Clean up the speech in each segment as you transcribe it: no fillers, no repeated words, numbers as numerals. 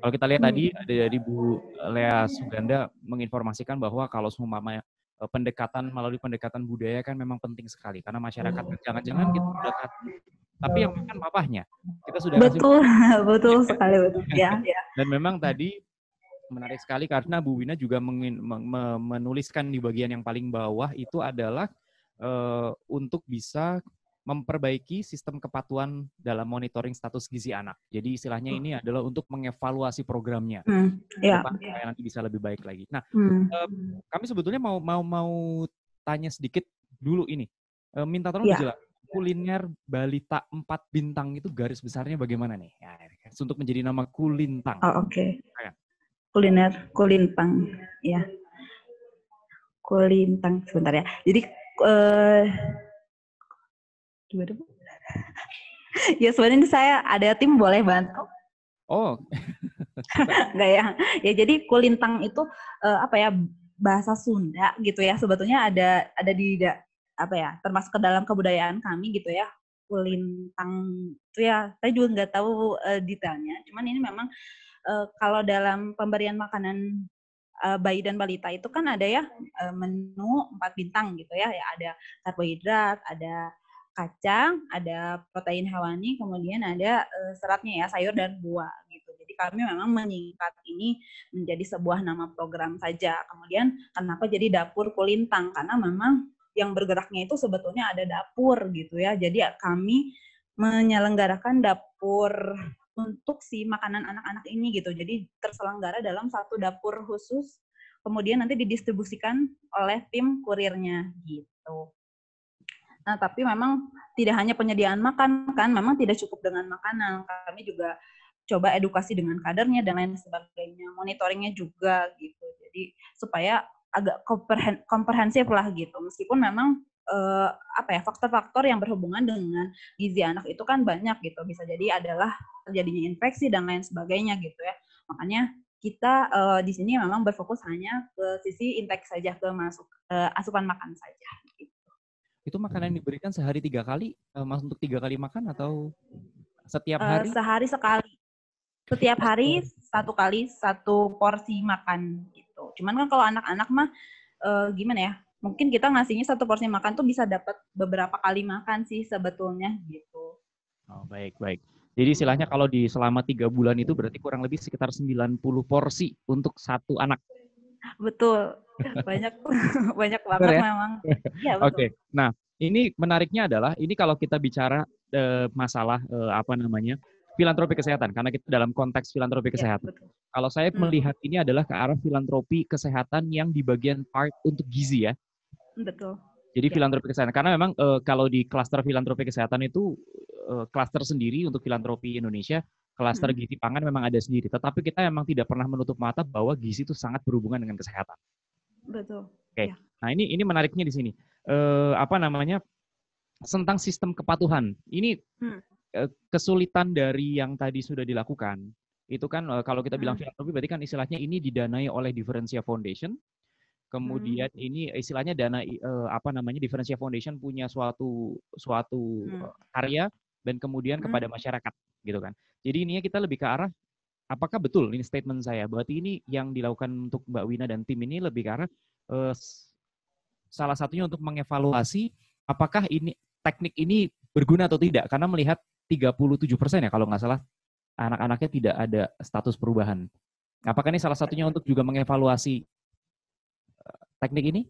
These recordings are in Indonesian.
Kalau kita lihat tadi ada dari Bu Lea Suganda menginformasikan bahwa kalau seumpamanya melalui pendekatan budaya kan memang penting sekali karena masyarakat jangan-jangan kita udah tapi yang makan papahnya. Kita sudah kasih Betul, betul sekali, betul. Ya, ya. Dan memang tadi menarik sekali karena Bu Wina juga menuliskan di bagian yang paling bawah itu adalah untuk bisa memperbaiki sistem kepatuhan dalam monitoring status gizi anak. Jadi istilahnya ini adalah untuk mengevaluasi programnya. Ya. Supaya nanti bisa lebih baik lagi. Nah, kami sebetulnya mau tanya sedikit dulu ini. Minta tolong dijelaskan kuliner Balita 4 bintang itu garis besarnya bagaimana nih? Ya, untuk menjadi nama Kulintang. Oh, oke. Kuliner Kulintang, ya. Kulintang, sebentar ya. Jadi gimana Bu? Ya sebenarnya saya ada tim, boleh bantu? Oh, enggak ya. Ya jadi Kulintang itu apa ya, bahasa Sunda gitu ya. Sebetulnya ada di termasuk ke dalam kebudayaan kami gitu ya. Kulintang itu ya, saya juga nggak tahu detailnya. Cuman ini memang kalau dalam pemberian makanan bayi dan balita itu kan ada ya menu 4 bintang gitu ya. Ya ada karbohidrat, ada kacang, ada protein hewani, kemudian ada seratnya ya, sayur dan buah gitu. Jadi kami memang menyingkat ini menjadi sebuah nama program saja. Kemudian kenapa jadi dapur Kulintang? Karena memang yang bergeraknya itu sebetulnya ada dapur gitu ya. Jadi kami menyelenggarakan dapur untuk si makanan anak-anak ini gitu. Jadi terselenggara dalam satu dapur khusus, kemudian nanti didistribusikan oleh tim kurirnya gitu. Nah, tapi memang tidak hanya penyediaan makan, kan memang tidak cukup dengan makanan. Kami juga coba edukasi dengan kadernya dan lain sebagainya, monitoringnya juga gitu. Jadi supaya agak komprehensif lah gitu. Meskipun memang faktor-faktor yang berhubungan dengan gizi anak itu kan banyak gitu. Bisa jadi adalah terjadinya infeksi dan lain sebagainya gitu ya. Makanya kita di sini memang berfokus hanya ke sisi intake saja, ke asupan makan saja. Gitu. Itu makanan yang diberikan sehari 3 kali, untuk 3 kali makan atau setiap hari? Sehari sekali. Setiap hari 1 kali 1 porsi makan gitu. Cuman kan kalau anak-anak mah gimana ya? Mungkin kita ngasihnya 1 porsi makan tuh bisa dapat beberapa kali makan sih sebetulnya gitu. Oh, baik. Jadi istilahnya kalau selama 3 bulan itu berarti kurang lebih sekitar 90 porsi untuk 1 anak. Betul. Banyak banget ya? memang. Iya, betul. Oke. Nah, ini menariknya adalah ini kalau kita bicara masalah filantropi kesehatan karena kita dalam konteks filantropi kesehatan. Betul. Kalau saya melihat ini adalah ke arah filantropi kesehatan yang di bagian part untuk gizi ya. Betul. Jadi filantropi kesehatan karena memang kalau di klaster filantropi kesehatan itu klaster sendiri untuk filantropi Indonesia, klaster gizi pangan memang ada sendiri. Tetapi kita memang tidak pernah menutup mata bahwa gizi itu sangat berhubungan dengan kesehatan. Betul. Oke. Nah, ini menariknya di sini. Tentang sistem kepatuhan. Ini kesulitan dari yang tadi sudah dilakukan. Itu kan kalau kita bilang filantropi berarti kan istilahnya ini didanai oleh Differentia Foundation. Kemudian ini istilahnya Differentia Foundation punya suatu karya dan kemudian kepada masyarakat gitu kan. Jadi ininya kita lebih ke arah apakah betul ini statement saya berarti ini yang dilakukan untuk Mbak Wina dan tim ini lebih ke arah salah satunya untuk mengevaluasi apakah ini teknik ini berguna atau tidak karena melihat 37% ya kalau nggak salah anak-anaknya tidak ada status perubahan. Apakah ini salah satunya untuk juga mengevaluasi teknik ini?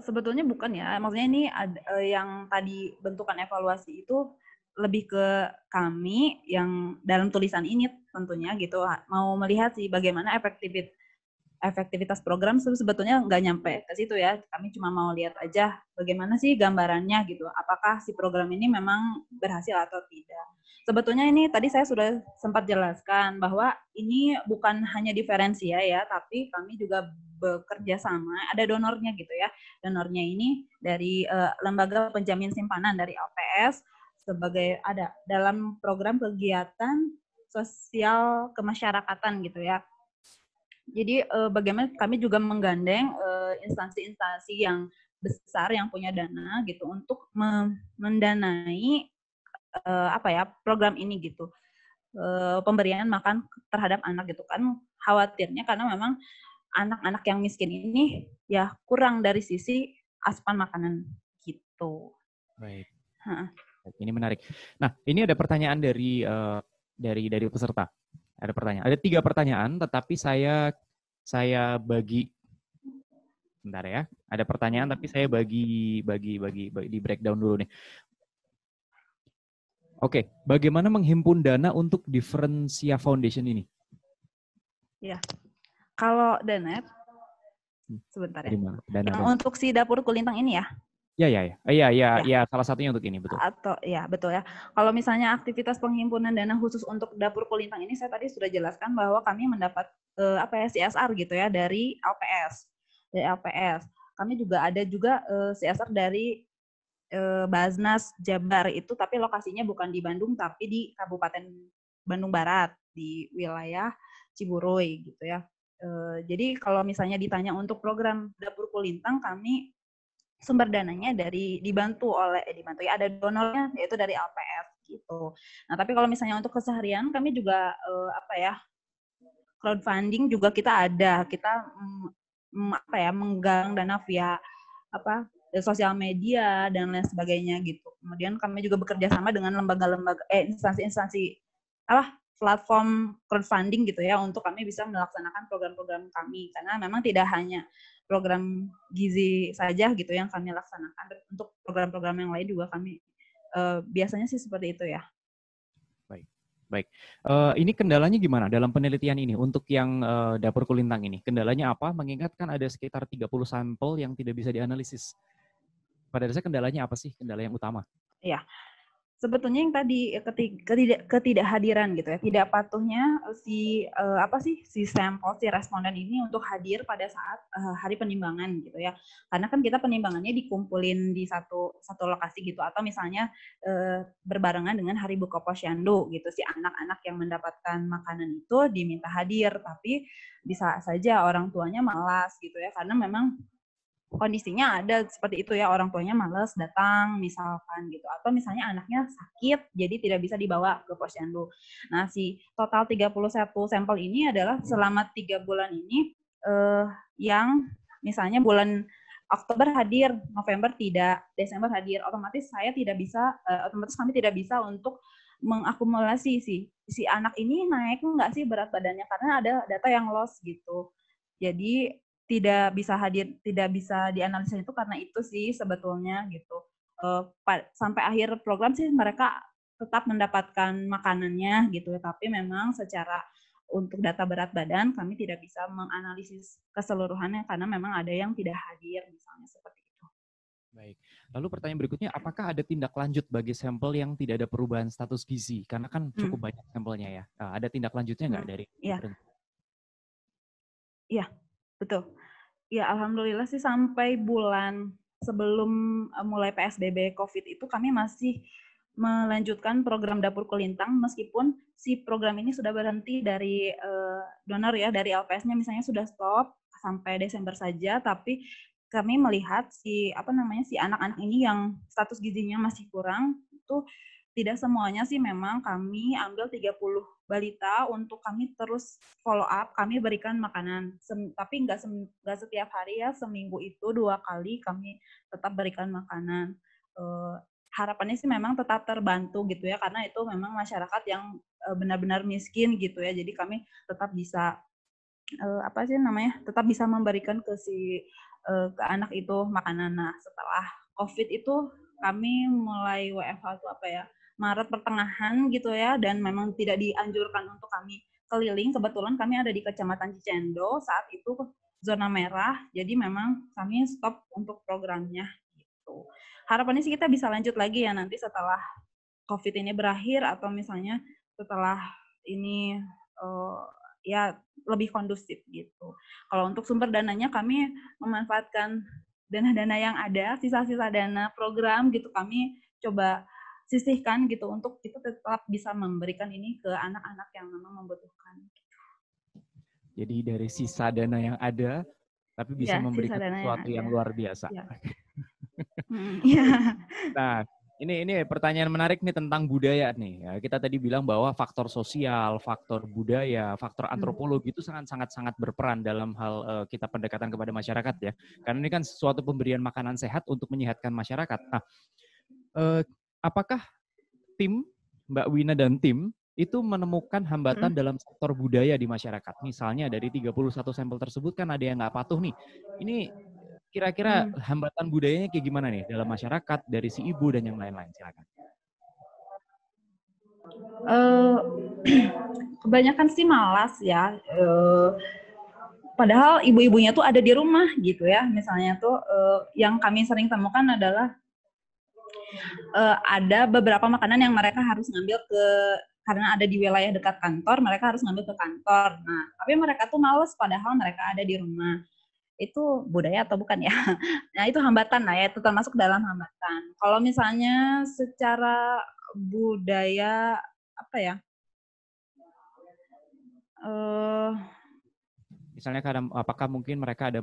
Sebetulnya bukan ya. Maksudnya ini yang tadi bentukan evaluasi itu lebih ke kami yang dalam tulisan ini tentunya gitu mau melihat sih bagaimana efektivitas program sebetulnya nggak nyampe ke situ ya. Kami cuma mau lihat aja bagaimana sih gambarannya gitu. Apakah si program ini memang berhasil atau tidak. Sebetulnya ini tadi saya sudah sempat jelaskan bahwa ini bukan hanya diferensia ya, tapi kami juga bekerja sama, ada donornya gitu ya. Donornya ini dari Lembaga Penjamin Simpanan dari LPS sebagai ada dalam program kegiatan sosial kemasyarakatan gitu ya. Jadi bagaimana kami juga menggandeng instansi-instansi yang besar yang punya dana gitu untuk mendanai program ini gitu. pemberian makan terhadap anak gitu kan. Khawatirnya karena memang anak-anak yang miskin ini ya kurang dari sisi asupan makanan gitu. Baik. Ini menarik. Nah, ini ada pertanyaan dari peserta. Ada pertanyaan. Ada 3 pertanyaan, tetapi saya bagi. Bentar ya. Ada pertanyaan, tapi saya bagi di breakdown dulu nih. Oke, bagaimana menghimpun dana untuk Differensia Foundation ini? Ya, kalau dana, sebentar ya. Yang untuk si dapur kulintang ini ya? Iya, salah satunya untuk ini, betul. Atau ya, betul ya. Kalau misalnya aktivitas penghimpunan dana khusus untuk dapur kulintang ini, saya tadi sudah jelaskan bahwa kami mendapat CSR gitu ya dari LPS. Dari LPS. Kami juga ada CSR dari Basnas Jabar itu, tapi lokasinya bukan di Bandung, tapi di Kabupaten Bandung Barat, di wilayah Ciburuy gitu ya. Jadi kalau misalnya ditanya untuk program dapur kulintang, kami sumber dananya dibantu ya, ada donornya yaitu dari LPS gitu. Nah, tapi kalau misalnya untuk keseharian kami juga crowdfunding juga kita ada. Kita menggalang dana via sosial media dan lain sebagainya gitu. Kemudian kami juga bekerja sama dengan lembaga-lembaga instansi-instansi platform crowdfunding gitu ya untuk kami bisa melaksanakan program-program kami, karena memang tidak hanya program gizi saja gitu yang kami laksanakan, untuk program-program yang lain juga kami biasanya sih seperti itu ya. Baik. Ini kendalanya gimana dalam penelitian ini untuk yang dapur kulintang ini? Kendalanya apa? Mengingat kan ada sekitar 30 sampel yang tidak bisa dianalisis. Pada dasarnya kendalanya apa sih? Kendala yang utama? Ya, sebetulnya yang tadi ketidakhadiran gitu ya, tidak patuhnya si sampel, si responden ini untuk hadir pada saat hari penimbangan gitu ya. Karena kan kita penimbangannya dikumpulin di satu lokasi gitu, atau misalnya berbarengan dengan hari buka posyandu gitu. Si anak-anak yang mendapatkan makanan itu diminta hadir, tapi bisa saja orang tuanya malas gitu ya, karena memang kondisinya ada seperti itu ya, orang tuanya malas datang misalkan gitu, atau misalnya anaknya sakit jadi tidak bisa dibawa ke posyandu. Nah, si total 31 sampel ini adalah selama 3 bulan ini yang misalnya bulan Oktober hadir, November tidak, Desember hadir, otomatis kami tidak bisa untuk mengakumulasi si anak ini naik enggak sih berat badannya, karena ada data yang loss gitu. Jadi tidak bisa hadir, tidak bisa dianalisis itu karena itu sih sebetulnya gitu. Sampai akhir program sih mereka tetap mendapatkan makanannya gitu, tapi memang secara untuk data berat badan kami tidak bisa menganalisis keseluruhannya karena memang ada yang tidak hadir misalnya seperti itu. Baik. Lalu pertanyaan berikutnya, apakah ada tindak lanjut bagi sampel yang tidak ada perubahan status gizi? Karena kan cukup banyak sampelnya ya. Ada tindak lanjutnya nggak dari? Iya, betul. Ya, alhamdulillah sih sampai bulan sebelum mulai PSBB COVID itu kami masih melanjutkan program dapur kulintang, meskipun si program ini sudah berhenti dari donor ya, dari LPS-nya misalnya sudah stop sampai Desember saja, tapi kami melihat si anak-anak ini yang status gizinya masih kurang itu tidak semuanya sih memang kami ambil 30 balita untuk kami terus follow up, kami berikan makanan. Tapi nggak setiap hari ya, seminggu itu 2 kali kami tetap berikan makanan. Harapannya sih memang tetap terbantu gitu ya, karena itu memang masyarakat yang benar-benar miskin gitu ya. Jadi kami tetap bisa tetap bisa memberikan ke ke anak itu makanan. Nah, setelah COVID itu kami mulai WFH itu Maret pertengahan gitu ya, dan memang tidak dianjurkan untuk kami keliling. Kebetulan kami ada di Kecamatan Cicendo, saat itu zona merah, jadi memang kami stop untuk programnya gitu. Harapannya sih kita bisa lanjut lagi ya nanti setelah COVID ini berakhir, atau misalnya setelah ini ya lebih kondusif gitu. Kalau untuk sumber dananya kami memanfaatkan dana-dana yang ada, sisa-sisa dana program gitu kami coba sisihkan gitu untuk kita tetap bisa memberikan ini ke anak-anak yang memang membutuhkan. Jadi dari sisa dana yang ada, tapi bisa memberikan sesuatu yang luar biasa. Ya. Nah, Ini pertanyaan menarik nih tentang budaya nih. Ya, kita tadi bilang bahwa faktor sosial, faktor budaya, faktor antropologi itu sangat berperan dalam hal kita pendekatan kepada masyarakat ya. Karena ini kan suatu pemberian makanan sehat untuk menyehatkan masyarakat. Nah, apakah tim Mbak Wina dan tim itu menemukan hambatan dalam sektor budaya di masyarakat? Misalnya dari 31 sampel tersebut kan ada yang nggak patuh nih. Ini kira-kira hambatan budayanya kayak gimana nih dalam masyarakat dari si ibu dan yang lain-lain? Silakan. Kebanyakan sih malas ya. Padahal ibu-ibunya tuh ada di rumah gitu ya. Misalnya tuh yang kami sering temukan adalah ada beberapa makanan yang mereka harus ngambil karena ada di wilayah dekat kantor, mereka harus ngambil ke kantor. Nah, tapi mereka tuh males padahal mereka ada di rumah. Itu budaya atau bukan ya? Nah, itu hambatan lah ya, itu termasuk dalam hambatan. Kalau misalnya secara budaya apa ya? Misalnya apakah mungkin mereka ada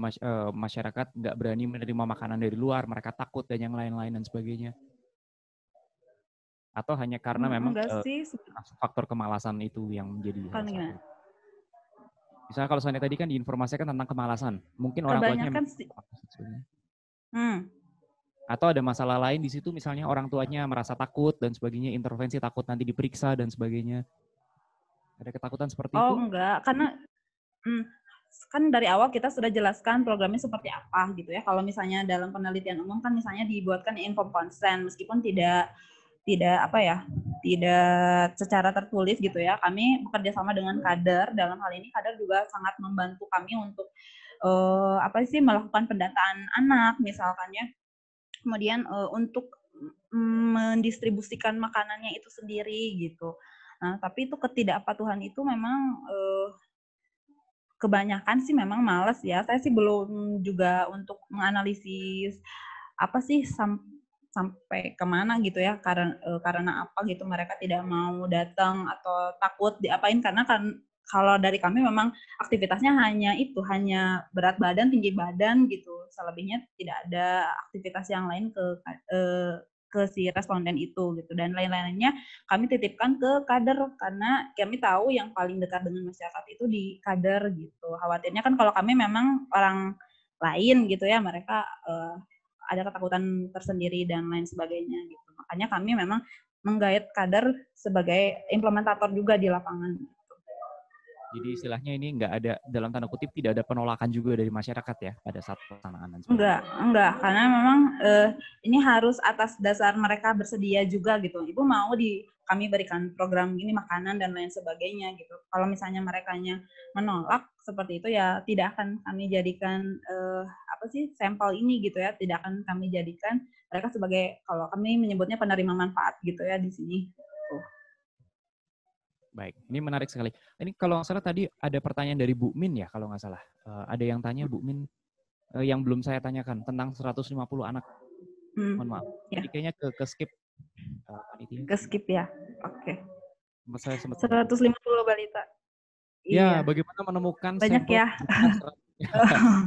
masyarakat nggak berani menerima makanan dari luar, mereka takut dan yang lain-lain dan sebagainya? Atau hanya karena memang faktor kemalasan itu yang menjadi masalah? Misalnya kalau saya tadi kan diinformasikan tentang kemalasan, mungkin orang tuanya atau ada masalah lain di situ, misalnya orang tuanya merasa takut dan sebagainya, intervensi takut nanti diperiksa dan sebagainya. Ada ketakutan seperti itu? Oh enggak, karena kan dari awal kita sudah jelaskan programnya seperti apa gitu ya. Kalau misalnya dalam penelitian umum kan misalnya dibuatkan informed consent meskipun tidak secara tertulis gitu ya. Kami bekerja sama dengan kader, dalam hal ini kader juga sangat membantu kami untuk melakukan pendataan anak misalkan ya. Kemudian untuk mendistribusikan makanannya itu sendiri gitu. Nah, tapi itu ketidakpatuhan itu memang kebanyakan sih memang malas ya. Saya sih belum juga untuk menganalisis apa sih sampai kemana gitu ya, karena apa gitu mereka tidak mau datang atau takut diapain, karena kan kalau dari kami memang aktivitasnya hanya berat badan, tinggi badan gitu, selebihnya tidak ada aktivitas yang lain ke si responden itu gitu, dan lain-lainnya kami titipkan ke kader karena kami tahu yang paling dekat dengan masyarakat itu di kader gitu. Khawatirnya kan kalau kami memang orang lain gitu ya, mereka ada ketakutan tersendiri dan lain sebagainya gitu. Makanya kami memang menggait kader sebagai implementator juga di lapangan. Jadi istilahnya ini nggak ada, dalam tanda kutip, tidak ada penolakan juga dari masyarakat ya pada saat pelaksanaan? Enggak, karena memang ini harus atas dasar mereka bersedia juga gitu. Ibu mau kami berikan program ini makanan dan lain sebagainya gitu. Kalau misalnya merekanya menolak seperti itu ya tidak akan kami jadikan sampel ini gitu ya. Tidak akan kami jadikan mereka sebagai, kalau kami menyebutnya penerima manfaat gitu ya di sini. Baik, ini menarik sekali. Ini kalau nggak salah tadi ada pertanyaan dari Bu Min ya, kalau nggak salah. Ada yang tanya Bu Min yang belum saya tanyakan tentang 150 anak. Mohon maaf. Ya. Jadi kayaknya ke skip. Ke skip ya. Oke. Saya sempat 150 balita. Ya, bagaimana menemukan banyak sampel ya.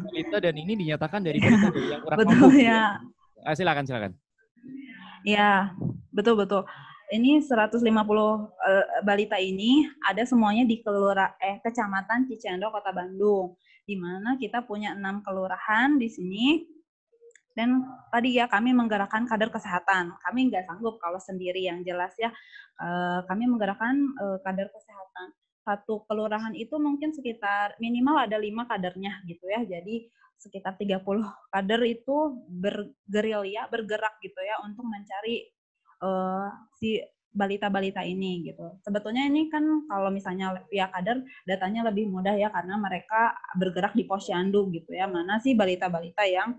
balita dan ini dinyatakan dari balita dari yang kurang mampu. Betul ya. Silakan. Ya, betul. Ini 150 balita ini ada semuanya di Kecamatan Cicendo, Kota Bandung, di mana kita punya 6 kelurahan di sini. Dan tadi ya kami menggerakkan kader kesehatan. Kami nggak sanggup kalau sendiri, yang jelas ya. Kami menggerakkan kader kesehatan. Satu kelurahan itu mungkin sekitar minimal ada 5 kadernya gitu ya. Jadi sekitar 30 kader itu bergerak gitu ya untuk mencari si balita-balita ini gitu. Sebetulnya ini kan kalau misalnya pihak kader datanya lebih mudah ya, karena mereka bergerak di posyandu gitu ya. Mana sih balita-balita yang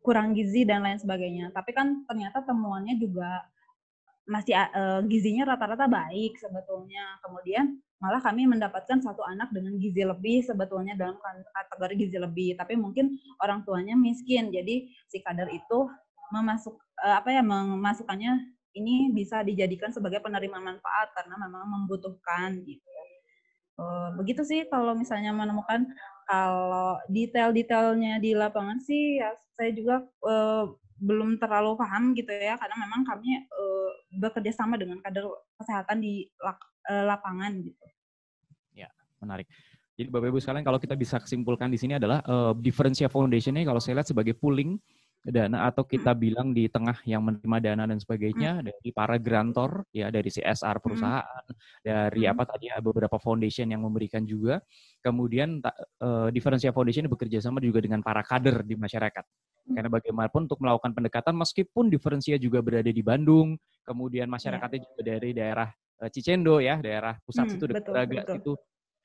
kurang gizi dan lain sebagainya. Tapi kan ternyata temuannya juga masih gizinya rata-rata baik sebetulnya. Kemudian malah kami mendapatkan satu anak dengan gizi lebih sebetulnya dalam kategori gizi lebih, tapi mungkin orang tuanya miskin, jadi si kader itu memasukkannya ini bisa dijadikan sebagai penerima manfaat karena memang membutuhkan gitu. Begitu sih kalau misalnya menemukan Kalau detail-detailnya di lapangan sih ya saya juga belum terlalu paham gitu ya, karena memang kami bekerja sama dengan kader kesehatan di lapangan gitu. Ya, menarik. Jadi Bapak Ibu sekalian, kalau kita bisa kesimpulkan di sini adalah Differensia Foundation ini kalau saya lihat sebagai pooling dana, atau kita bilang di tengah yang menerima dana dan sebagainya dari para grantor ya, dari CSR perusahaan, dari apa tadi ya, beberapa foundation yang memberikan juga. Kemudian Differensia Foundation bekerja sama juga dengan para kader di masyarakat. Karena bagaimanapun untuk melakukan pendekatan, meskipun Differensia juga berada di Bandung, kemudian masyarakatnya juga dari daerah Cicendo ya, daerah pusat situ, Braga situ.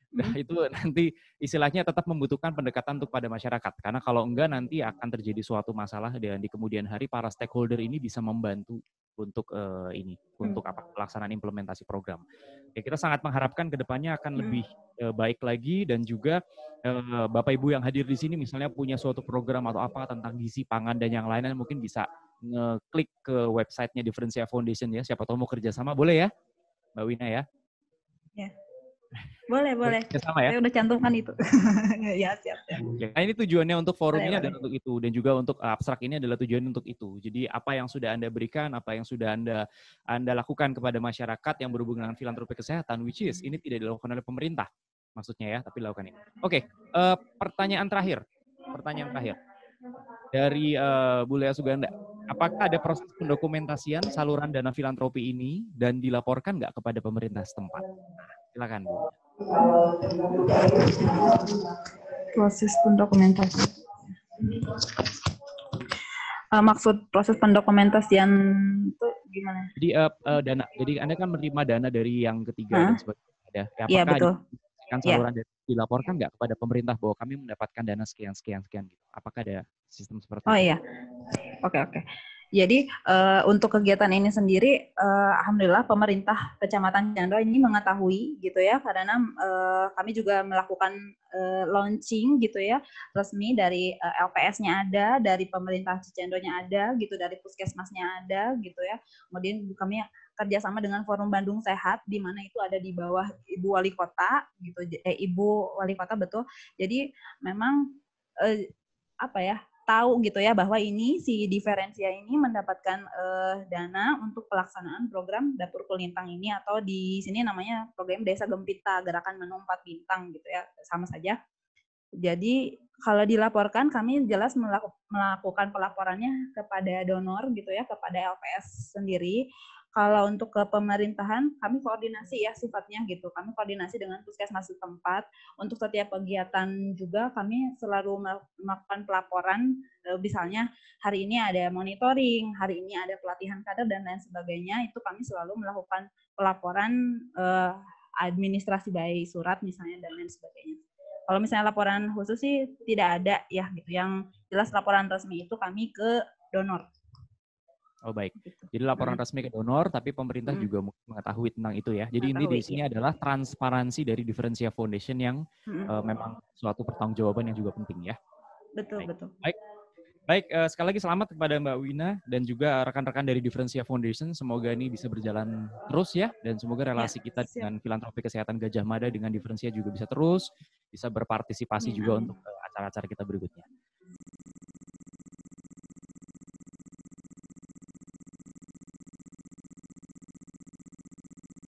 Nah, itu nanti istilahnya tetap membutuhkan pendekatan untuk pada masyarakat. Karena kalau enggak nanti akan terjadi suatu masalah, dan di kemudian hari para stakeholder ini bisa membantu untuk untuk pelaksanaan implementasi program. Ya, kita sangat mengharapkan ke depannya akan lebih baik lagi, dan juga Bapak Ibu yang hadir di sini misalnya punya suatu program atau apa tentang gizi pangan dan yang lainnya, mungkin bisa ngeklik ke websitenya Differensia Foundation ya. Siapa tahu mau kerjasama, boleh ya Mbak Wina ya? Ya. Boleh. Sama ya? Saya udah cantumkan itu. Ya, siap. Nah, ini tujuannya untuk forum ini adalah untuk itu, dan juga untuk abstrak ini adalah tujuan untuk itu. Jadi apa yang sudah Anda berikan, apa yang sudah Anda lakukan kepada masyarakat yang berhubungan dengan filantropi kesehatan, which is ini tidak dilakukan oleh pemerintah, maksudnya ya, tapi dilakukan ini. Oke, pertanyaan terakhir dari Bu Lea Suganda. Apakah ada proses pendokumentasian saluran dana filantropi ini dan dilaporkan nggak kepada pemerintah setempat? Silakan Bu. Proses pendokumentasi. Maksud proses pendokumentasian itu gimana? Jadi dana. Jadi Anda kan menerima dana dari yang ketiga dan sebagainya. Iya, betul. Kan saluran dana dilaporkan nggak kepada pemerintah bahwa kami mendapatkan dana sekian gitu? Apakah ada sistem seperti itu? Oh iya. Oke. Jadi untuk kegiatan ini sendiri, alhamdulillah pemerintah Kecamatan Cicendo ini mengetahui gitu ya, karena kami juga melakukan launching gitu ya, resmi dari LPS-nya ada, dari pemerintah Cicendonya ada gitu, dari puskesmasnya ada gitu ya. Kemudian kami kerjasama dengan Forum Bandung Sehat, di mana itu ada di bawah Ibu Wali Kota gitu, Ibu Wali Kota, betul. Jadi memang tahu gitu ya bahwa ini si Differensia ini mendapatkan dana untuk pelaksanaan program Dapur Kulintang ini, atau di sini namanya program Desa Gempita, Gerakan Menu 4 Bintang gitu ya, sama saja. Jadi kalau dilaporkan, kami jelas melakukan pelaporannya kepada donor gitu ya, kepada LPS sendiri. Kalau untuk ke pemerintahan, kami koordinasi ya sifatnya gitu. Kami koordinasi dengan puskesmas setempat. Untuk setiap kegiatan juga kami selalu melakukan pelaporan. Misalnya hari ini ada monitoring, hari ini ada pelatihan kader dan lain sebagainya. Itu kami selalu melakukan pelaporan administrasi by surat misalnya dan lain sebagainya. Kalau misalnya laporan khusus sih tidak ada ya gitu. Yang jelas laporan resmi itu kami ke donor. Oh baik, jadi laporan resmi ke donor, tapi pemerintah juga mengetahui tentang itu ya. Jadi ini di sini adalah transparansi dari Differensia Foundation yang memang suatu pertanggungjawaban yang juga penting ya. Betul. Baik, sekali lagi selamat kepada Mbak Wina dan juga rekan-rekan dari Differensia Foundation. Semoga ini bisa berjalan terus ya, dan semoga relasi kita dengan filantropi kesehatan Gajah Mada dengan Differensia juga bisa terus, bisa berpartisipasi juga untuk acara-acara kita berikutnya.